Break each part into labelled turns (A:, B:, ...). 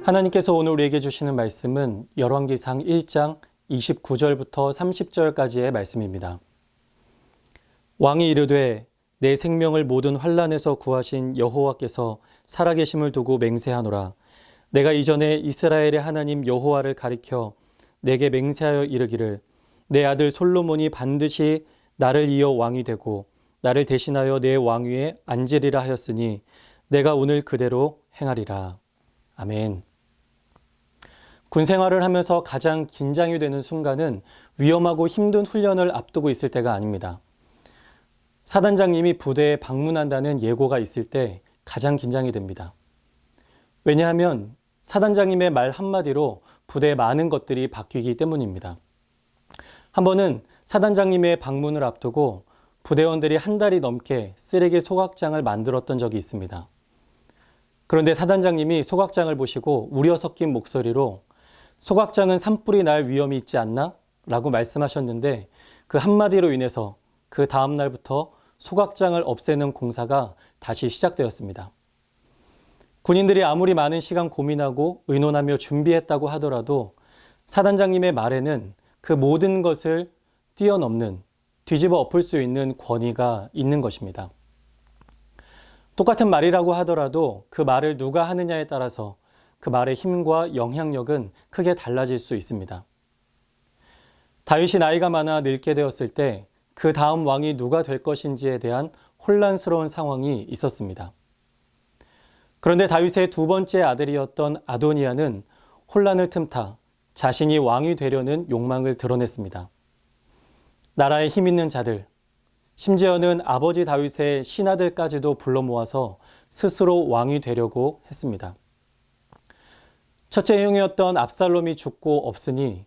A: 하나님께서 오늘 우리에게 주시는 말씀은 열왕기상 1장 29절부터 30절까지의 말씀입니다. 왕이 이르되 내 생명을 모든 환난에서 구하신 여호와께서 살아계심을 두고 맹세하노라. 내가 이전에 이스라엘의 하나님 여호와를 가리켜 내게 맹세하여 이르기를 내 아들 솔로몬이 반드시 나를 이어 왕이 되고 나를 대신하여 내 왕위에 앉으리라 하였으니 내가 오늘 그대로 행하리라. 아멘. 군 생활을 하면서 가장 긴장이 되는 순간은 위험하고 힘든 훈련을 앞두고 있을 때가 아닙니다. 사단장님이 부대에 방문한다는 예고가 있을 때 가장 긴장이 됩니다. 왜냐하면 사단장님의 말 한마디로 부대의 많은 것들이 바뀌기 때문입니다. 한 번은 사단장님의 방문을 앞두고 부대원들이 한 달이 넘게 쓰레기 소각장을 만들었던 적이 있습니다. 그런데 사단장님이 소각장을 보시고 우려 섞인 목소리로 소각장은 산불이 날 위험이 있지 않나? 라고 말씀하셨는데 그 한마디로 인해서 그 다음 날부터 소각장을 없애는 공사가 다시 시작되었습니다. 군인들이 아무리 많은 시간 고민하고 의논하며 준비했다고 하더라도 사단장님의 말에는 그 모든 것을 뛰어넘는, 뒤집어 엎을 수 있는 권위가 있는 것입니다. 똑같은 말이라고 하더라도 그 말을 누가 하느냐에 따라서 그 말의 힘과 영향력은 크게 달라질 수 있습니다. 다윗이 나이가 많아 늙게 되었을 때 그 다음 왕이 누가 될 것인지에 대한 혼란스러운 상황이 있었습니다. 그런데 다윗의 두 번째 아들이었던 아도니아는 혼란을 틈타 자신이 왕이 되려는 욕망을 드러냈습니다. 나라에 힘 있는 자들, 심지어는 아버지 다윗의 신하들까지도 불러 모아서 스스로 왕이 되려고 했습니다. 첫째 형이었던 압살롬이 죽고 없으니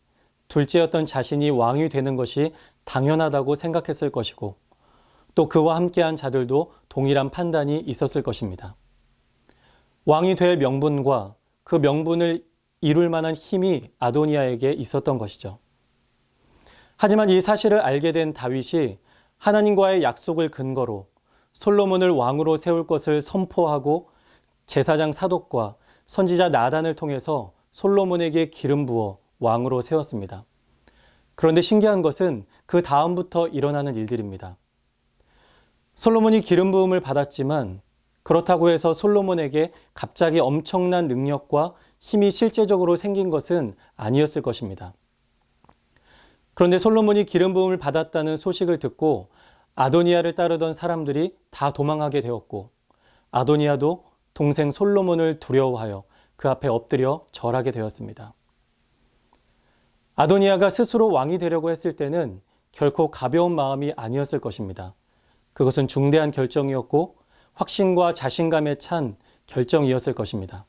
A: 둘째였던 자신이 왕이 되는 것이 당연하다고 생각했을 것이고 또 그와 함께한 자들도 동일한 판단이 있었을 것입니다. 왕이 될 명분과 그 명분을 이룰 만한 힘이 아도니아에게 있었던 것이죠. 하지만 이 사실을 알게 된 다윗이 하나님과의 약속을 근거로 솔로몬을 왕으로 세울 것을 선포하고 제사장 사독과 선지자 나단을 통해서 솔로몬에게 기름 부어 왕으로 세웠습니다. 그런데 신기한 것은 그 다음부터 일어나는 일들입니다. 솔로몬이 기름 부음을 받았지만 그렇다고 해서 솔로몬에게 갑자기 엄청난 능력과 힘이 실제적으로 생긴 것은 아니었을 것입니다. 그런데 솔로몬이 기름 부음을 받았다는 소식을 듣고 아도니아를 따르던 사람들이 다 도망하게 되었고 아도니아도 동생 솔로몬을 두려워하여 그 앞에 엎드려 절하게 되었습니다. 아도니아가 스스로 왕이 되려고 했을 때는 결코 가벼운 마음이 아니었을 것입니다. 그것은 중대한 결정이었고 확신과 자신감에 찬 결정이었을 것입니다.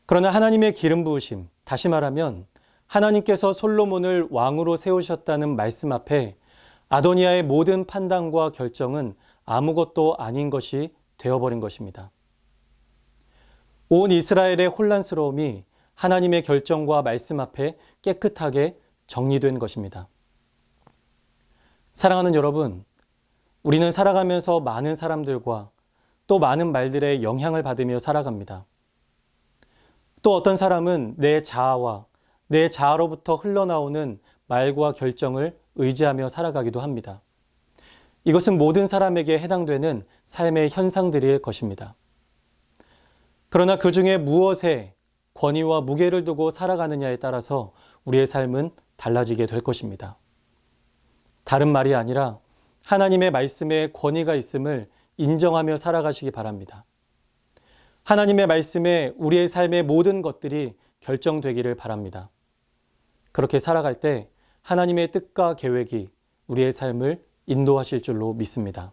A: 그러나 하나님의 기름 부으심, 다시 말하면 하나님께서 솔로몬을 왕으로 세우셨다는 말씀 앞에 아도니아의 모든 판단과 결정은 아무것도 아닌 것이 되어버린 것입니다. 온 이스라엘의 혼란스러움이 하나님의 결정과 말씀 앞에 깨끗하게 정리된 것입니다. 사랑하는 여러분, 우리는 살아가면서 많은 사람들과 또 많은 말들의 영향을 받으며 살아갑니다. 또 어떤 사람은 내 자아와 내 자아로부터 흘러나오는 말과 결정을 의지하며 살아가기도 합니다. 이것은 모든 사람에게 해당되는 삶의 현상들일 것입니다. 그러나 그 중에 무엇에 권위와 무게를 두고 살아가느냐에 따라서 우리의 삶은 달라지게 될 것입니다. 다른 말이 아니라 하나님의 말씀에 권위가 있음을 인정하며 살아가시기 바랍니다. 하나님의 말씀에 우리의 삶의 모든 것들이 결정되기를 바랍니다. 그렇게 살아갈 때 하나님의 뜻과 계획이 우리의 삶을 인도하실 줄로 믿습니다.